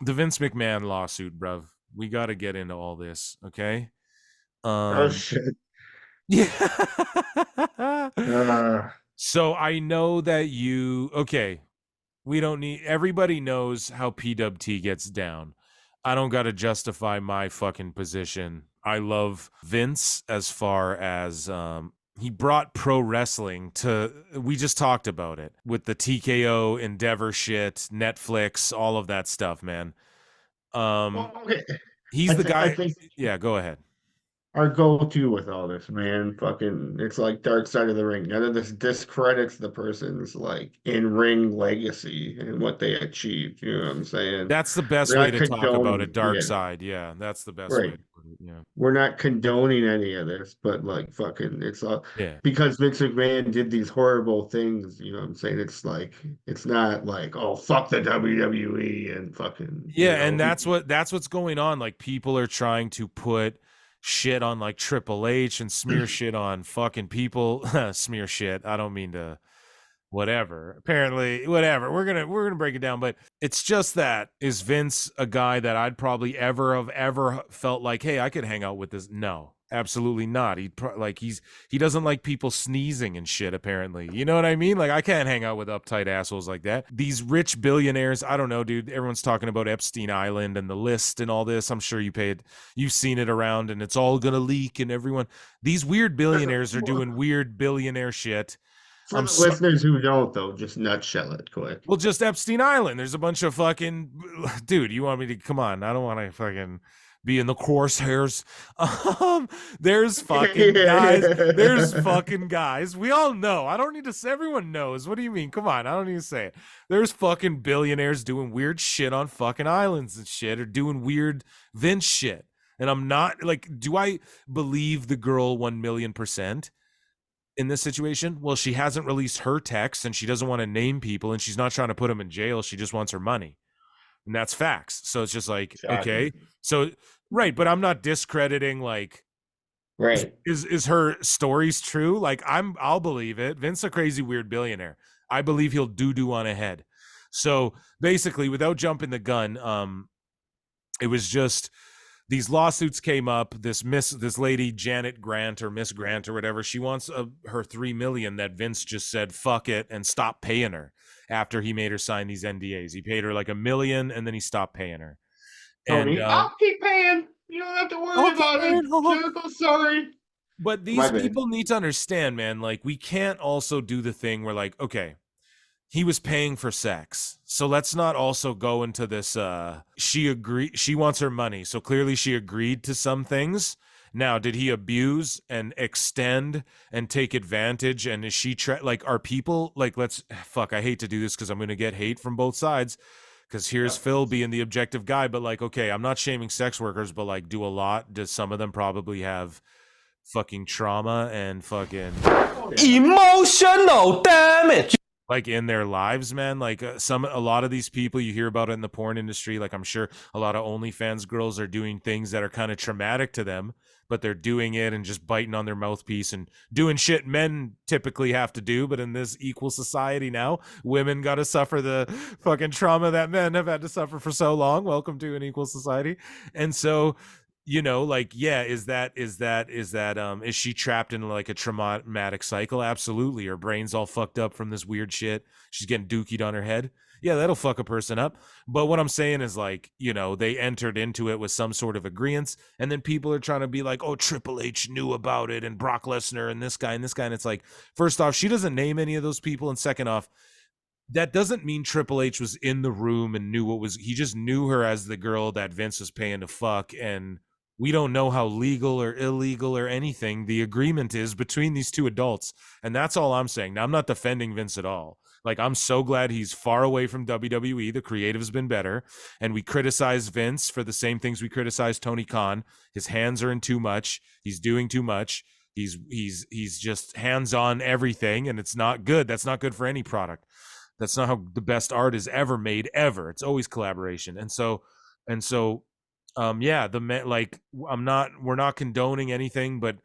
the Vince McMahon lawsuit, bruv. We got to get into all this, okay? Oh Um, shit. yeah. Uh, So I know that okay, we don't need, everybody knows how PWT gets down. I don't got to justify my fucking position. I love Vince as far as he brought pro wrestling to, we just talked about it with the TKO Endeavor shit, Netflix, all of that stuff, man. Um well, okay. he's the I guy. think Yeah, go ahead. our go-to with all this, man, fucking, it's like Dark Side of the Ring. None of this discredits the person's like in-ring legacy and what they achieved. You know what I'm saying? That's the best We're way not to talk about it. condoning, Dark yeah, side. Yeah, that's the best way right. to put it. Yeah. We're not condoning any of this, but like fucking, it's all Yeah. because Vince McMahon did these horrible things. You know what I'm saying? It's like it's not like oh fuck the WWE and fucking Yeah, and that's what's going on. Like people are trying to put shit on like Triple H and smear shit on fucking people. Smear shit. I don't mean to, whatever. Apparently, whatever. We're gonna break it down, but it's just that, is Vince a guy that I'd probably ever felt like, hey, I could hang out with this? No, absolutely not. He doesn't like people sneezing and shit. Apparently, you know what I mean? Like I can't hang out with uptight assholes like that. These rich billionaires, I don't know, dude. Everyone's talking about Epstein Island and the list and all this. I'm sure you've seen it around, and it's all gonna leak. And everyone, these weird billionaires are doing weird billionaire shit. For I'm the so, listeners who don't, though, just nutshell it quick. well, just Epstein Island. There's a bunch of fucking, dude. You want me to come on? I don't want to fucking be in the crosshairs. There's fucking guys. There's fucking guys. We all know. I don't need to say. Everyone knows. What do you mean? Come on. I don't need to say it. There's fucking billionaires doing weird shit on fucking islands and shit, or doing weird Vince shit. And I'm not like, do I believe the girl 1,000,000%? In this situation? Well, she hasn't released her text and she doesn't want to name people and she's not trying to put them in jail. She just wants her money. And that's facts. So it's just like, okay. Shocking. So right, but I'm not discrediting like, Right. is her stories true? Like I'll believe it. Vince a crazy weird billionaire. I believe he'll do on a head. So basically, without jumping the gun, it was just these lawsuits came up. This lady Janet Grant or Miss Grant or whatever, she wants her 3 million that Vince just said fuck it and stopped paying her after he made her sign these NDAs. He paid her like 1 million and then he stopped paying her. And Tony, I'll keep paying. You don't have to worry okay, about it. man. Jericho, sorry. But My these bad. people need to understand, man. Like we can't also do the thing where like, okay, he was paying for sex. So let's not also go into this she wants her money. So clearly she agreed to some things. Now, did he abuse and extend and take advantage, and is she like, are people like, let's fuck, I hate to do this cuz I'm going to get hate from both sides, cuz here's Yep. Phil being the objective guy, but like, okay, I'm not shaming sex workers, but like, does some of them probably have fucking trauma and fucking Oh yeah. Emotional damage. like in their lives, man. Like a lot of these people you hear about it in the porn industry, like I'm sure a lot of OnlyFans girls are doing things that are kind of traumatic to them, but they're doing it and just biting on their mouthpiece and doing shit men typically have to do. But in this equal society now, women got to suffer the fucking trauma that men have had to suffer for so long. Welcome to an equal society. And so, like, yeah, is she trapped in like a traumatic cycle? Absolutely. Her brain's all fucked up from this weird shit. She's getting dookied on her head. Yeah, that'll fuck a person up. But what I'm saying is, like, they entered into it with some sort of agreements, and then people are trying to be like, oh, Triple H knew about it, and Brock Lesnar and this guy and this guy. And it's like, first off, she doesn't name any of those people, and second off, that doesn't mean Triple H was in the room and knew he just knew her as the girl that Vince was paying to fuck. And we don't know how legal or illegal or anything the agreement is between these two adults. And that's all I'm saying. Now, I'm not defending Vince at all. Like, I'm so glad he's far away from WWE. The creative's been better. And we criticize Vince for the same things we criticize Tony Khan. His hands are in too much. He's doing too much. He's just hands on everything, and it's not good. That's not good for any product. That's not how the best art is ever made, ever. It's always collaboration. And so yeah, like, we're not condoning anything, but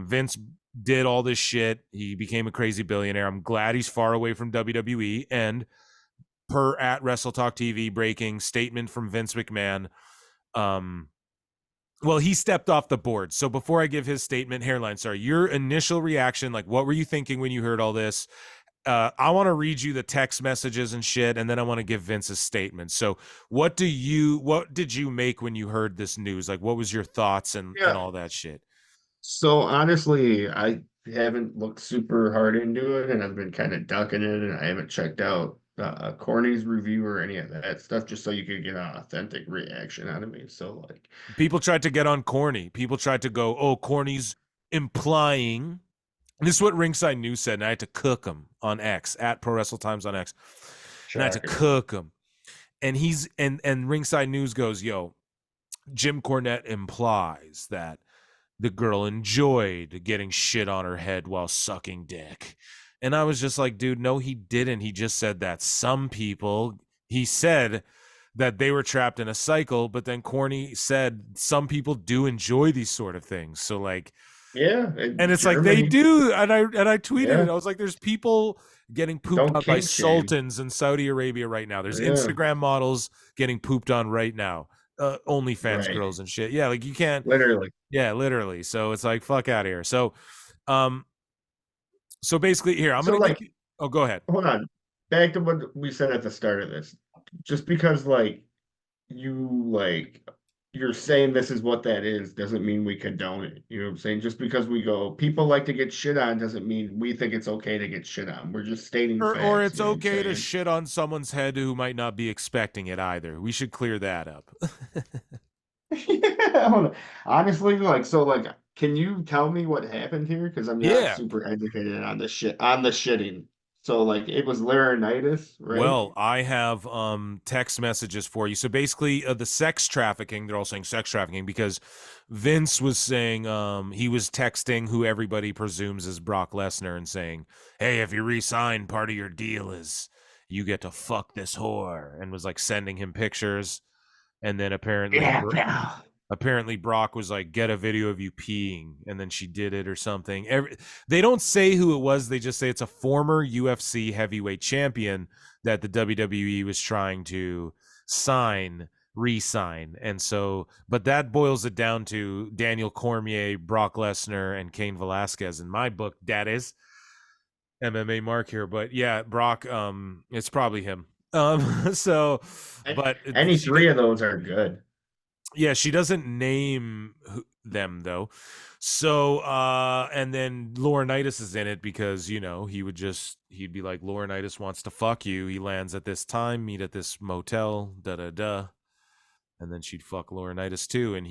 Vince did all this shit. He became a crazy billionaire. I'm glad he's far away from WWE, and per at Wrestle Talk TV breaking statement from Vince McMahon. Well, he stepped off the board. So before I give his statement, Hairline, sorry, your initial reaction, like what were you thinking when you heard all this? I want to read you the text messages and shit, and then I want to give Vince's statement. So what did you make when you heard this news? Like, what was your thoughts and all that shit? So honestly, I haven't looked super hard into it, and I've been kind of ducking it, and I haven't checked out Corny's review or any of that stuff, just so you could get an authentic reaction out of me. So like, people tried to get on Corny. People tried to go, oh, Corny's implying. This is what Ringside News said, and I had to cook him on X, at Pro Wrestle Times on X. And I had to cook him. And and Ringside News goes, yo, Jim Cornette implies that the girl enjoyed getting shit on her head while sucking dick. And I was just like, dude, no, he didn't. He just said that he said that they were trapped in a cycle, but then Corny said some people do enjoy these sort of things. So like, yeah, and it's Germany, like they do, and I tweeted it. I was like, "There's people getting pooped on by sultans in Saudi Arabia right now. There's Instagram models getting pooped on right now, OnlyFans girls and shit. Yeah, like you can't literally. Yeah, literally. So it's like fuck out of here. So, so basically, here I'm gonna like. Oh, go ahead. Hold on. Back to what we said at the start of this. Just because you're saying this is what that is doesn't mean we condone it. You know what I'm saying? Just because we go, people like to get shit on doesn't mean we think it's okay to get shit on. We're just stating facts. Or it's okay to shit on someone's head who might not be expecting it either. We should clear that up. Yeah, honestly, can you tell me what happened here? Because I'm not super educated on the shitting. So like it was Laurinaitis, right? Well, I have text messages for you. So basically the sex trafficking, they're all saying sex trafficking because Vince was saying he was texting who everybody presumes is Brock Lesnar and saying, hey, if you re-sign, part of your deal is you get to fuck this whore, and was like sending him pictures. And then apparently Brock was like, get a video of you peeing, and then she did it or something. They don't say who it was. They just say it's a former UFC heavyweight champion that the WWE was trying to re-sign. And so, but that boils it down to Daniel Cormier, Brock Lesnar, and Cain Velasquez. In my book, that is MMA Mark here. But yeah, Brock, it's probably him. So, but any three of those are good. Yeah, she doesn't name them though. So, and then Laurinaitis is in it because, you know, he'd be like, Laurinaitis wants to fuck you. He lands at this time, meet at this motel, da-da-da. And then she'd fuck Laurinaitis too. And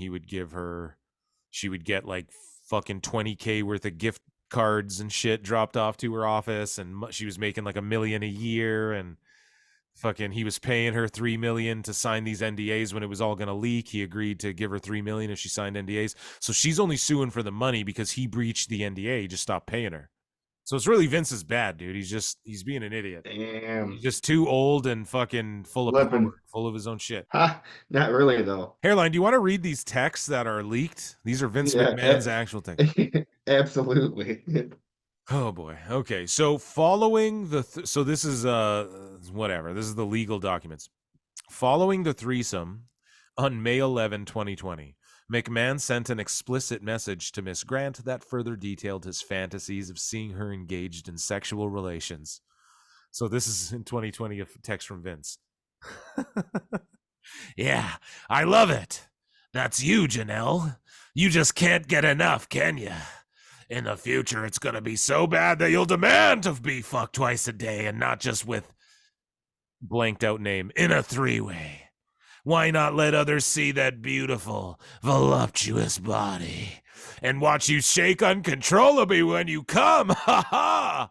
she would get like fucking 20K worth of gift cards and shit dropped off to her office. And she was making like $1 million a year. And fucking he was paying her $3 million to sign these NDAs when it was all gonna leak. He agreed to give her $3 million if she signed NDAs. So she's only suing for the money because he breached the NDA. He just stopped paying her. So it's really Vince's bad, dude. He's being an idiot. Damn. He's just too old and fucking full of his own shit. Not really though. Hairline, do you want to read these texts that are leaked? These are Vince McMahon's actual texts. Absolutely. Oh boy. Okay. So following so this is whatever. This is the legal documents. Following the threesome on May 11, 2020, McMahon sent an explicit message to Miss Grant that further detailed his fantasies of seeing her engaged in sexual relations. So this is in 2020 a text from Vince. Yeah, I love it. That's you, Janelle. You just can't get enough, can you? In the future, it's going to be so bad that you'll demand to be fucked twice a day and not just with blanked out name in a three-way. Why not let others see that beautiful, voluptuous body and watch you shake uncontrollably when you come? Ha ha!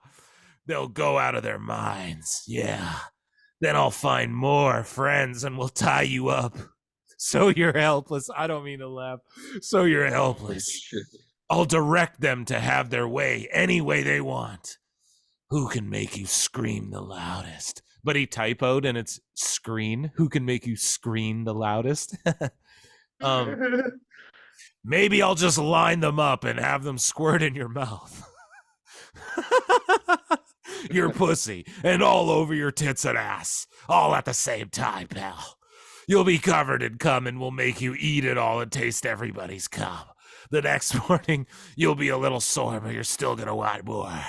They'll go out of their minds. Yeah. Then I'll find more friends and we'll tie you up. So you're helpless. I don't mean to laugh. So you're helpless. I'll direct them to have their way any way they want. Who can make you scream the loudest? But he typoed and it's screen. Who can make you scream the loudest? Maybe I'll just line them up and have them squirt in your mouth. your pussy, and all over your tits and ass, all at the same time, pal. You'll be covered in cum and we'll make you eat it all and taste everybody's cum. The next morning, you'll be a little sore, but you're still gonna want more.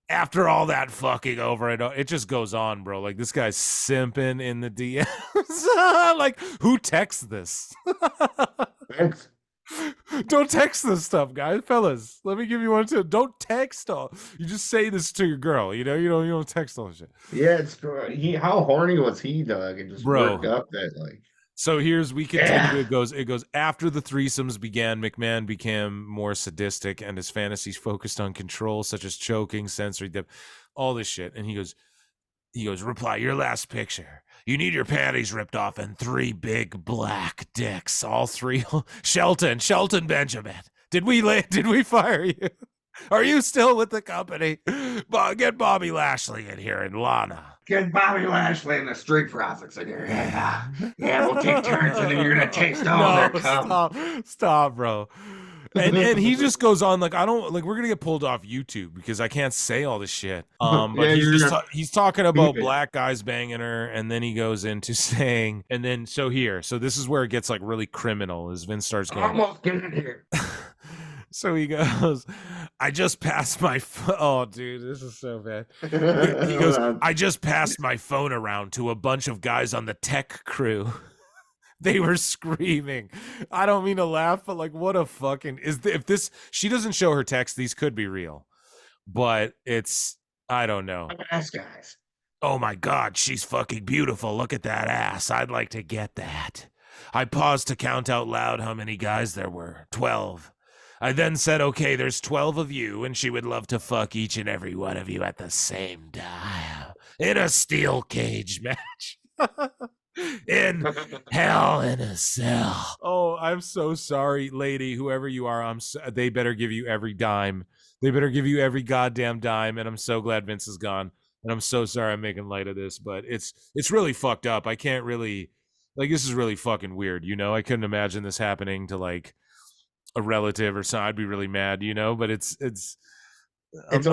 After all that fucking over and over, it just goes on, bro. Like, this guy's simping in the DMs. Like, who texts this? Thanks. Don't text this stuff, guys. Fellas, let me give you one too. Don't text all. You just say this to your girl, you know? You don't text all this shit. Yeah, it's how horny was he, Doug? And just Bro. worked up that, like. So we continue. Yeah. It goes after the threesomes began, McMahon became more sadistic and his fantasies focused on control, such as choking, sensory depth, all this shit. And he goes, reply, your last picture. You need your panties ripped off and 3 big black dicks. All 3. Shelton Benjamin. Did we fire you? Are you still with the company? Get Bobby Lashley in here and Lana. Get Bobby Lashley and the Street Profits in here. Yeah, we'll take turns and then you're gonna taste all their cum. Stop, bro. And he just goes on like, I don't like, we're gonna get pulled off YouTube because I can't say all this shit. But Yeah, he's talking about beep it. black guys banging her, and then he goes into saying, and then so this is where it gets like really criminal as Vince starts going. Almost get in here. So he goes, I just passed my oh dude, this is so bad. He goes, I just passed my phone around to a bunch of guys on the tech crew. They were screaming. I don't mean to laugh, but like, what a fucking if this, she doesn't show her text, these could be real, but it's, I don't know. Ass guys. Oh my God, she's fucking beautiful. Look at that ass. I'd like to get that. I paused to count out loud how many guys there were. 12. I then said, okay, there's 12 of you, and she would love to fuck each and every one of you at the same time. In a steel cage match. In hell in a cell. Oh, I'm so sorry, lady, whoever you are. They better give you every dime. They better give you every goddamn dime, and I'm so glad Vince is gone. And I'm so sorry I'm making light of this, but it's really fucked up. I can't really, like, this is really fucking weird, you know? I couldn't imagine this happening to, like, a relative or something. I'd be really mad, you know? But it's a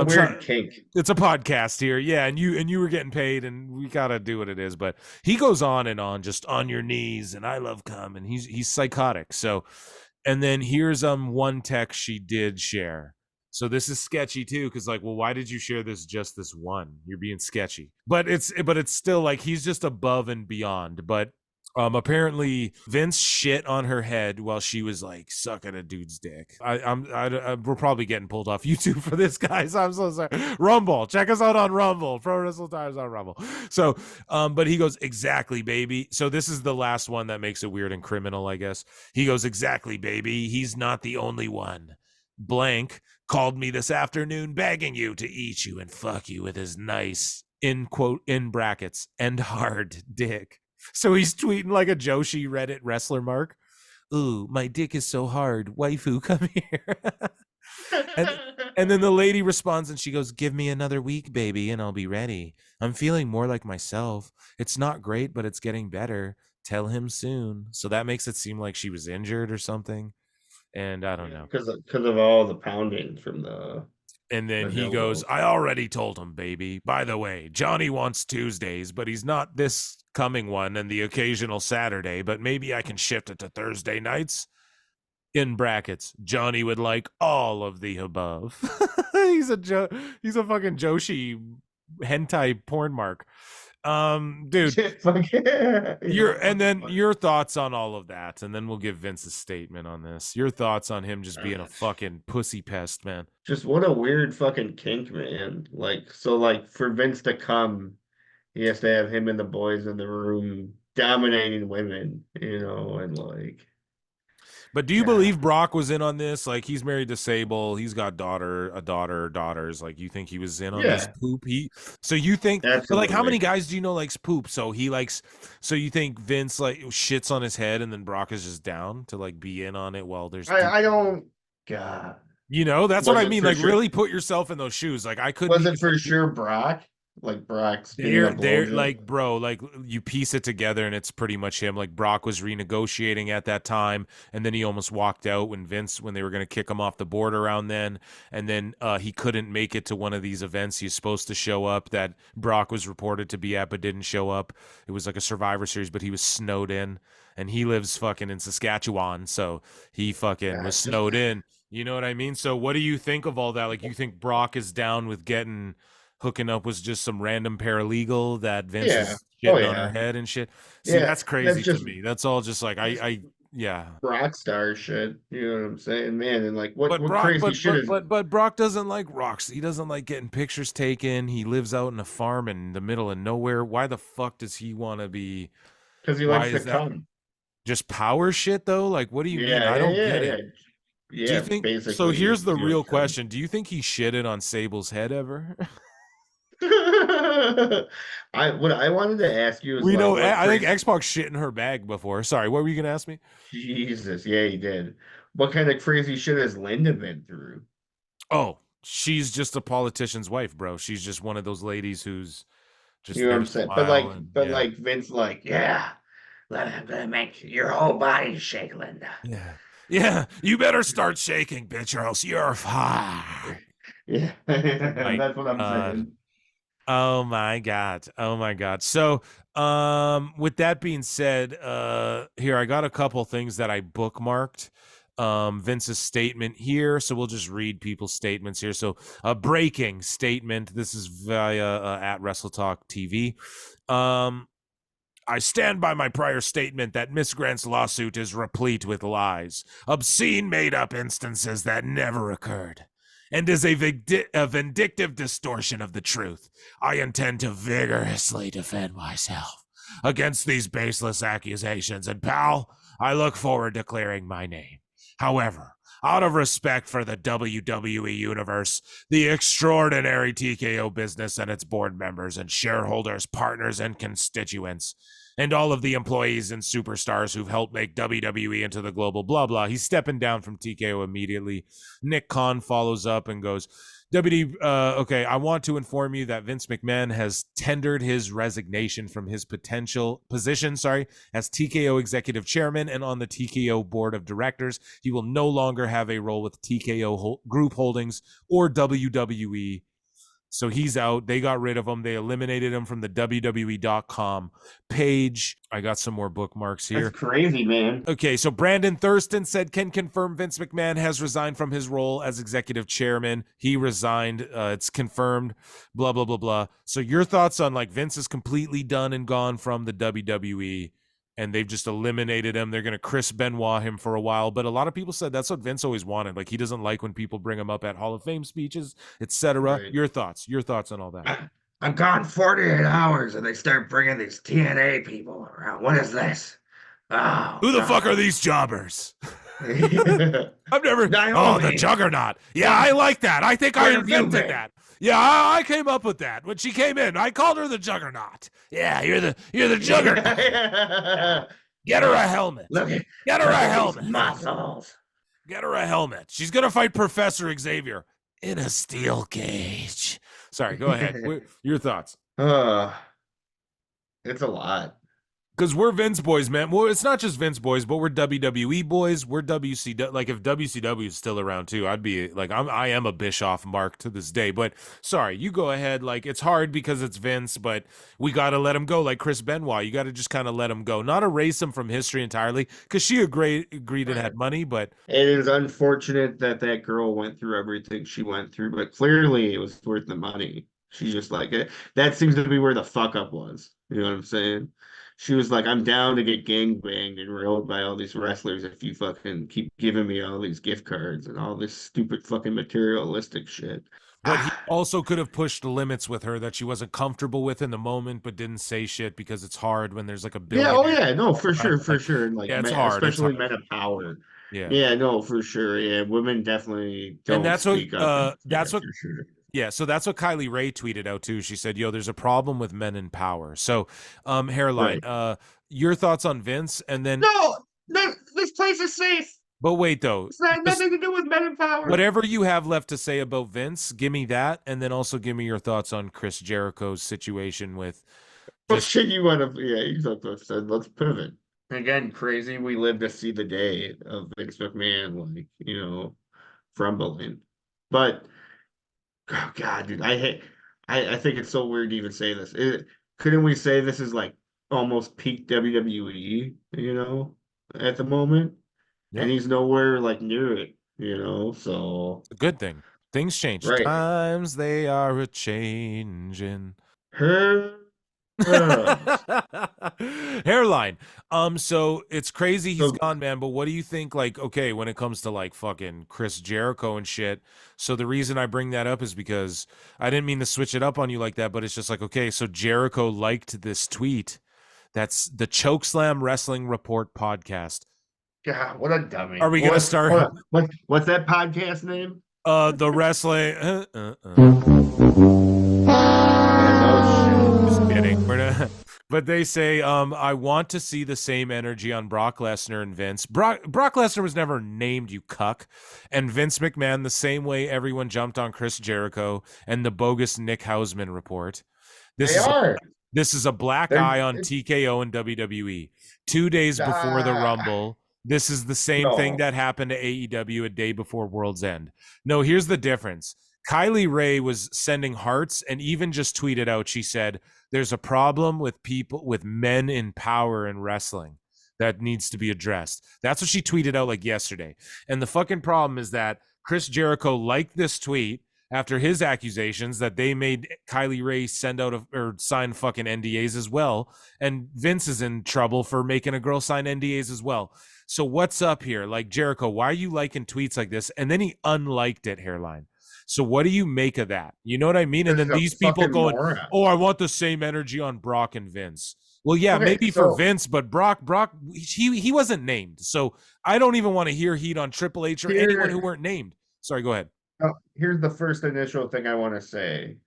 weird kink. It's a podcast here, yeah, and you were getting paid, and we gotta do what it is. But he goes on and on, just on your knees, and I love cum, and he's psychotic. So, and then here's one text she did share. So this is sketchy too, because like, well, why did you share just this one? You're being sketchy. But it's still like, he's just above and beyond. But apparently Vince shit on her head while she was like sucking a dude's dick. We're probably getting pulled off YouTube for this, guys. I'm so sorry. Rumble, check us out on Rumble. Pro Wrestle Times on Rumble. So, but he goes, exactly, baby. So this is the last one that makes it weird and criminal, I guess. He goes, exactly, baby. He's not the only one. Blank called me this afternoon begging you to eat you and fuck you with his nice, in brackets, and hard dick. So he's tweeting like a Joshi Reddit wrestler mark. Ooh, my dick is so hard. Waifu, come here. and then the lady responds and she goes, give me another week, baby, and I'll be ready. I'm feeling more like myself. It's not great, but it's getting better. Tell him soon. So that makes it seem like she was injured or something. And I don't know. Because of all the pounding from the... And then he goes, I already told him, baby. By the way, Johnny wants Tuesdays, but he's not this coming one and the occasional Saturday, but maybe I can shift it to Thursday nights. In brackets, Johnny would like all of the above. He's a fucking Joshi hentai porn mark. Dude, your thoughts on all of that, and then we'll give Vince a statement on this. Your thoughts on him just being a fucking pussy pest, man. Just what a weird fucking kink, man. Like, so like for Vince to come, he has to have him and the boys in the room dominating women, you know, and like. But do you believe Brock was in on this? Like, he's married to Sable. He's got daughters. Like, you think he was in on this poop? So you think, but like, how many guys do you know likes poop? So you think Vince like shits on his head and then Brock is just down to like be in on it while there's. I don't. God. You know, that's what I mean. Like, really put yourself in those shoes. Like, I couldn't. Was it for sure Brock? like Brock's getting a They're blowjob. like, bro, like you piece it together and it's pretty much him. Like Brock was renegotiating at that time, and then he almost walked out when they were going to kick him off the board around then. And then he couldn't make it to one of these events he's supposed to show up that Brock was reported to be at, but didn't show up. It was like a Survivor Series, but he was snowed in, and he lives fucking in Saskatchewan, so he fucking was snowed in. You know what I mean? So what do you think of all that? Like, you think Brock is down with hooking up with just some random paralegal that Vince is shitting on her head and shit? See, that's crazy to me. That's all just like yeah. Rock star shit. You know what I'm saying, man? And like, what Brock, crazy shit is? But Brock doesn't like rocks. He doesn't like getting pictures taken. He lives out in a farm in the middle of nowhere. Why the fuck does he want to be? Because he likes to come. Just power shit though. Like, what do you mean? I don't get it. Yeah, do you think, basically. So here's the real question: do you think he shitted on Sable's head ever? What I wanted to ask you is, we know. I think Xbox shit in her bag before. Sorry, what were you gonna ask me? Jesus, yeah, he did. What kind of crazy shit has Linda been through? Oh, she's just a politician's wife, bro. She's just one of those ladies who's just, you know what I'm saying. Like Vince, like, yeah, let me make your whole body shake, Linda. Yeah. You better start shaking, bitch, or else you're fired. Yeah, that's what I'm saying. Oh my god. So, with that being said, here I got a couple things that I bookmarked. Vince's statement here, so we'll just read people's statements here. So, a breaking statement. This is via at Wrestle Talk TV. I stand by my prior statement that Miss Grant's lawsuit is replete with lies, obscene made-up instances that never occurred, and is a vindictive distortion of the truth. I intend to vigorously defend myself against these baseless accusations, and pal, I look forward to clearing my name. However, out of respect for the WWE Universe, the extraordinary TKO business and its board members and shareholders, partners, and constituents, and all of the employees and superstars who've helped make WWE into the global blah blah, he's stepping down from TKO immediately. Nick Khan follows up and goes, okay, I want to inform you that Vince McMahon has tendered his resignation from his position as TKO executive chairman and on the TKO board of directors. He will no longer have a role with TKO Group Holdings or WWE. So he's out. They got rid of him. They eliminated him from the WWE.com page. I got some more bookmarks here. That's crazy, man. Okay, so Brandon Thurston said, can confirm Vince McMahon has resigned from his role as executive chairman. He resigned. It's confirmed. Blah, blah, blah, blah. So your thoughts on, like, Vince is completely done and gone from the WWE, and they've just eliminated him. They're going to Chris Benoit him for a while. But a lot of people said that's what Vince always wanted. Like, he doesn't like when people bring him up at Hall of Fame speeches, etc. Right. Your thoughts on all that? I'm gone 48 hours and they start bringing these TNA people around. What is this? Oh, who the fuck are these jobbers? I've never. The Juggernaut. Yeah, I like that. I think I invented that. Yeah, I came up with that when she came in. I called her the Juggernaut. Yeah, you're the Juggernaut. Get her a helmet. Get her a helmet. Muscles. Get her a helmet. She's gonna fight Professor Xavier in a steel cage. Sorry, go ahead. Your thoughts? It's a lot. Because we're Vince boys, man. Well, it's not just Vince boys, but we're WWE boys. We're WCW. Like, if WCW is still around too, I'd be like, I am a Bischoff mark to this day. But sorry, you go ahead. Like, it's hard because it's Vince, but we got to let him go. Like Chris Benoit, you got to just kind of let him go. Not erase him from history entirely, because she agreed and had money. But it is unfortunate that girl went through everything she went through, but clearly it was worth the money. She's just like, that seems to be where the fuck up was. You know what I'm saying? She was like, I'm down to get gangbanged and railed by all these wrestlers if you fucking keep giving me all these gift cards and all this stupid fucking materialistic shit. But he also could have pushed the limits with her that she wasn't comfortable with in the moment, but didn't say shit because it's hard when there's like a billion. Yeah, oh yeah, no, for sure. Like, yeah, it's hard, especially men of power. Yeah, no, for sure. Yeah, women definitely don't. And speak up. That's what. For sure. Yeah, so that's what Kylie Rae tweeted out too. She said, "Yo, there's a problem with men in power." So, Hairline, your thoughts on Vince, and then no, this place is safe. But wait, though. It's not nothing to do with men in power. Whatever you have left to say about Vince, give me that, and then also give me your thoughts on Chris Jericho's situation with. What shit you want to? Yeah, exactly. Let's pivot. Again, crazy. We live to see the day of Vince McMahon, like, you know, crumbling. But oh God, dude, I think it's so weird to even say this. Couldn't we say this is like almost peak WWE, you know, at the moment? Yeah. And he's nowhere like near it, you know. So A good thing. Things change. Right. Times they are a changing. Hairline. So it's crazy he's gone, man. But what do you think? Like, okay, when it comes to like fucking Chris Jericho and shit. So the reason I bring that up is because I didn't mean to switch it up on you like that, but it's just like, okay, so Jericho liked this tweet. That's the Chokeslam Wrestling Report podcast. God, what a dummy. Are we gonna start? What's that podcast name? The wrestling. Just kidding. But they say, I want to see the same energy on Brock Lesnar and Vince. Brock Lesnar was never named, you cuck. And Vince McMahon, the same way everyone jumped on Chris Jericho and the bogus Nick Hausman report. This is a black eye on TKO and WWE. 2 days before the Rumble. This is the same thing that happened to AEW a day before World's End. No, here's the difference. Kylie Rae was sending hearts and even just tweeted out, she said, there's a problem with people, with men in power in wrestling that needs to be addressed. That's what she tweeted out like yesterday. And the fucking problem is that Chris Jericho liked this tweet after his accusations that they made Kylie Rae send out or sign fucking NDAs as well. And Vince is in trouble for making a girl sign NDAs as well. So what's up here? Like, Jericho, why are you liking tweets like this? And then he unliked it, Hairline. So what do you make of that? You know what I mean? And then these people going, oh, I want the same energy on Brock and Vince. Well, yeah, maybe for Vince, but Brock, he wasn't named. So I don't even want to hear heat on Triple H or anyone who weren't named. Sorry, go ahead. Here's the first initial thing I want to say.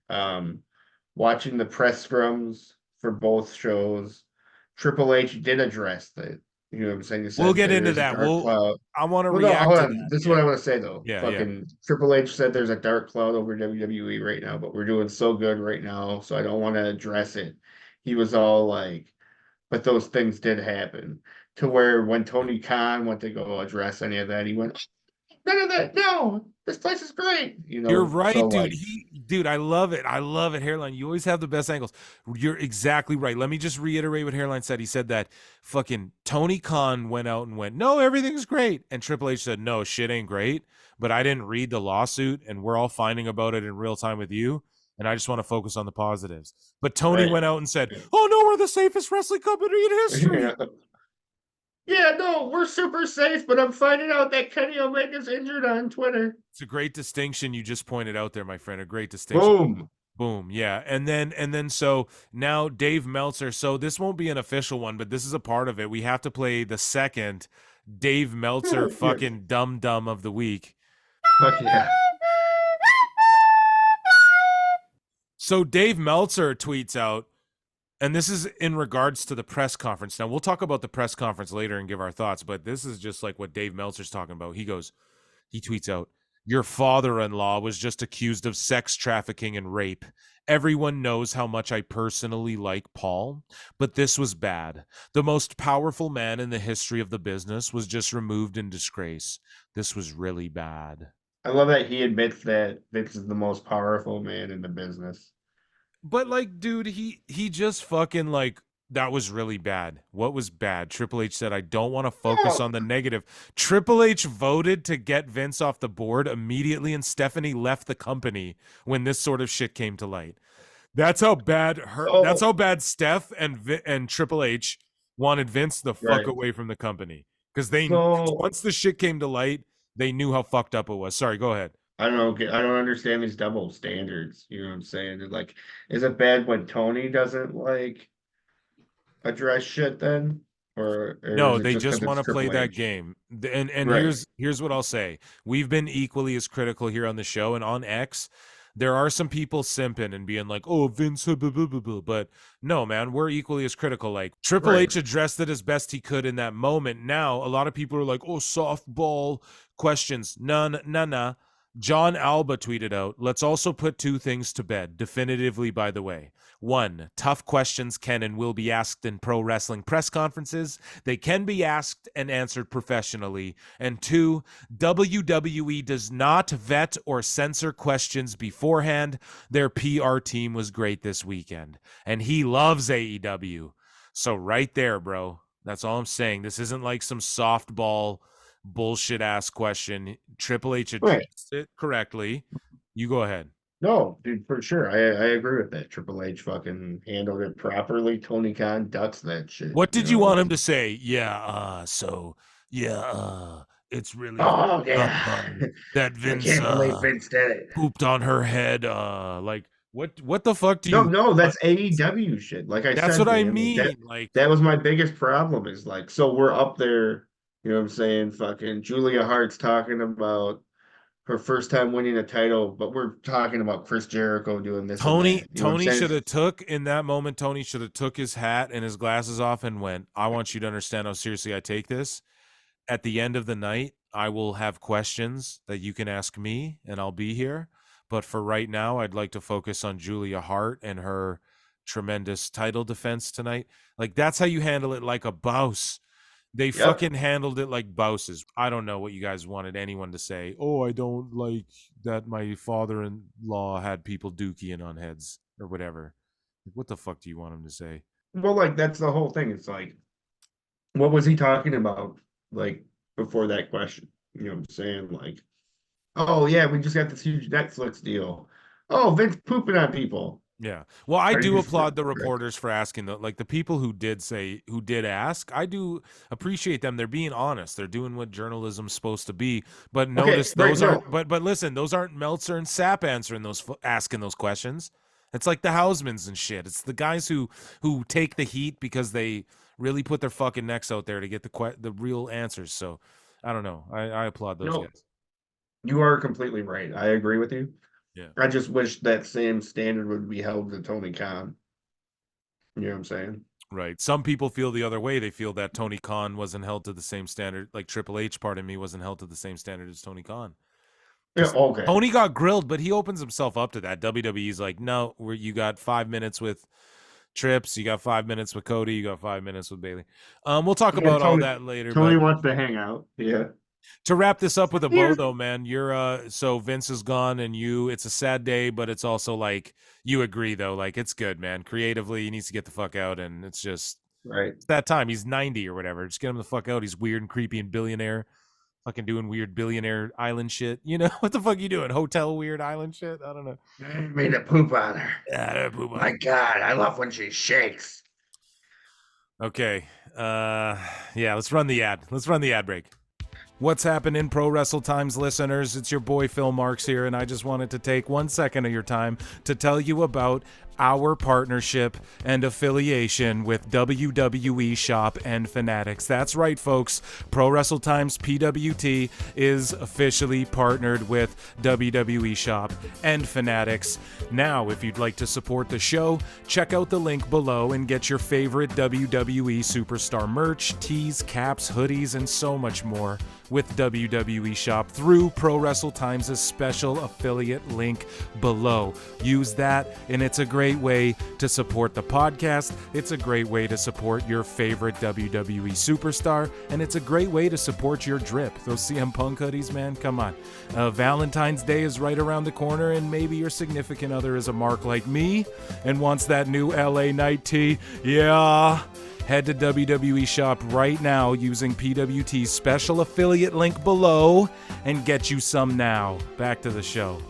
Watching the press scrums for both shows, Triple H did address that. You know what I'm saying? We'll get into that. I want to react to that. This is what I want to say, though. Triple H said there's a dark cloud over WWE right now, but we're doing so good right now, so I don't want to address it. He was all like, but those things did happen. To where when Tony Khan went to go address any of that, he went, none of that. No, this place is great. You know, you're right, so dude. Dude, I love it. I love it, Hairline. You always have the best angles. You're exactly right. Let me just reiterate what Hairline said. He said that fucking Tony Khan went out and went, no, everything's great. And Triple H said, no, shit ain't great. But I didn't read the lawsuit, and we're all finding about it in real time with you. And I just want to focus on the positives. But Tony went out and said, oh, no, we're the safest wrestling company in history. Yeah, no, we're super safe, but I'm finding out that Kenny Omega's injured on Twitter. It's a great distinction you just pointed out there, my friend. A great distinction. Boom. Yeah. And then so now Dave Meltzer. So this won't be an official one, but this is a part of it. We have to play the second Dave Meltzer fucking dumb of the week. Fuck yeah. So Dave Meltzer tweets out, and this is in regards to the press conference. Now, we'll talk about the press conference later and give our thoughts, but this is just like what Dave Meltzer's talking about. He tweets out, your father-in-law was just accused of sex trafficking and rape. Everyone knows how much I personally like Paul, but this was bad. The most powerful man in the history of the business was just removed in disgrace. This was really bad. I love that he admits that Vince is the most powerful man in the business. But like, dude, he just fucking like, that was really bad. What was bad? Triple H said, I don't want to focus on the negative. Triple H voted to get Vince off the board immediately, and Stephanie left the company when this sort of shit came to light. That's how bad that's how bad Steph and Triple H wanted Vince the fuck away from the company. Because once the shit came to light, they knew how fucked up it was. Sorry, go ahead. I don't understand these double standards. You know what I'm saying? Like, is it bad when Tony doesn't like address shit then? Or no, they just want to play that game. And here's what I'll say. We've been equally as critical here on the show and on X. There are some people simping and being like, oh, Vince, blah, blah, blah, blah. But no, man, we're equally as critical. Like Triple H addressed it as best he could in that moment. Now, a lot of people are like, oh, softball questions. Nah. John Alba tweeted out, let's also put two things to bed, definitively, by the way. One, tough questions can and will be asked in pro wrestling press conferences. They can be asked and answered professionally. And two, WWE does not vet or censor questions beforehand. Their PR team was great this weekend. And he loves AEW. So right there, bro. That's all I'm saying. This isn't like some softball bullshit ass question. Triple H addressed it correctly. You go ahead. No, dude, for sure. I agree with that. Triple H fucking handled it properly. Tony Khan ducks that shit. What did you want him to say? It's really that Vince, I can't believe Vince did it. Pooped on her head. Like what the fuck do you? No, that's AEW shit. Like I said, that's what I man, mean. That was my biggest problem. Is like, so we're up there. You know what I'm saying? Fucking Julia Hart's talking about her first time winning a title, but we're talking about Chris Jericho doing this. Tony should have took in that moment. Tony should have took his hat and his glasses off and went, I want you to understand how seriously I take this. At the end of the night, I will have questions that you can ask me and I'll be here. But for right now, I'd like to focus on Julia Hart and her tremendous title defense tonight. Like, that's how you handle it, like a boss. They fucking handled it like bouses. I don't know what you guys wanted anyone to say. Oh, I don't like that my father-in-law had people dookie on heads or whatever. What the fuck do you want him to say? Well, like, that's the whole thing. It's like, what was he talking about, like, before that question? You know what I'm saying? Like, oh, yeah, we just got this huge Netflix deal. Oh, Vince pooping on people. Yeah. Well, I do applaud the reporters for asking, the people who did ask. I do appreciate them. They're being honest. They're doing what journalism's supposed to be. But notice aren't. But listen, those aren't Meltzer and Sapp asking those questions. It's like the Hausmans and shit. It's the guys who take the heat because they really put their fucking necks out there to get the real answers. So I don't know. I applaud those guys. You are completely right. I agree with you. Yeah. I just wish that same standard would be held to Tony Khan. You know what I'm saying? Right. Some people feel the other way. They feel that Tony Khan wasn't held to the same standard, like Triple H, pardon me, wasn't held to the same standard as Tony Khan. Yeah, okay. Tony got grilled, but he opens himself up to that. WWE's like, no, you got 5 minutes with Trips, you got 5 minutes with Cody, you got 5 minutes with Bailey. We'll talk about all that later. Tony wants to hang out. Yeah. To wrap this up with a bow, though, man, you're so Vince is gone, and it's a sad day, but it's also like you agree, though, like it's good, man. Creatively, he needs to get the fuck out, and it's just It's that time. He's 90 or whatever. Just get him the fuck out. He's weird and creepy and billionaire, fucking doing weird billionaire island shit. You know what the fuck you doing? Hotel weird island shit. I don't know. I made a poop on her. Yeah, poop on her. My God, I love when she shakes. Okay. Let's run the ad. Let's run the ad break. What's happening, Pro Wrestle Times listeners? It's your boy Phil Marks here, and I just wanted to take 1 second of your time to tell you about our partnership and affiliation with WWE Shop and Fanatics. That's right, folks. Pro Wrestle Times PWT is officially partnered with WWE Shop and Fanatics. Now, if you'd like to support the show, check out the link below and get your favorite WWE superstar merch, tees, caps, hoodies, and so much more with WWE Shop through Pro Wrestle Times' special affiliate link below. Use that, and it's a great way to support the podcast. It's a great way to support your favorite WWE superstar, and it's a great way to support your drip. Those CM Punk hoodies, man, come on. Valentine's Day is right around the corner, and maybe your significant other is a mark like me and wants that new LA Knight tee. Yeah. Head to WWE Shop right now using PWT's special affiliate link below and get you some now. Back to the show.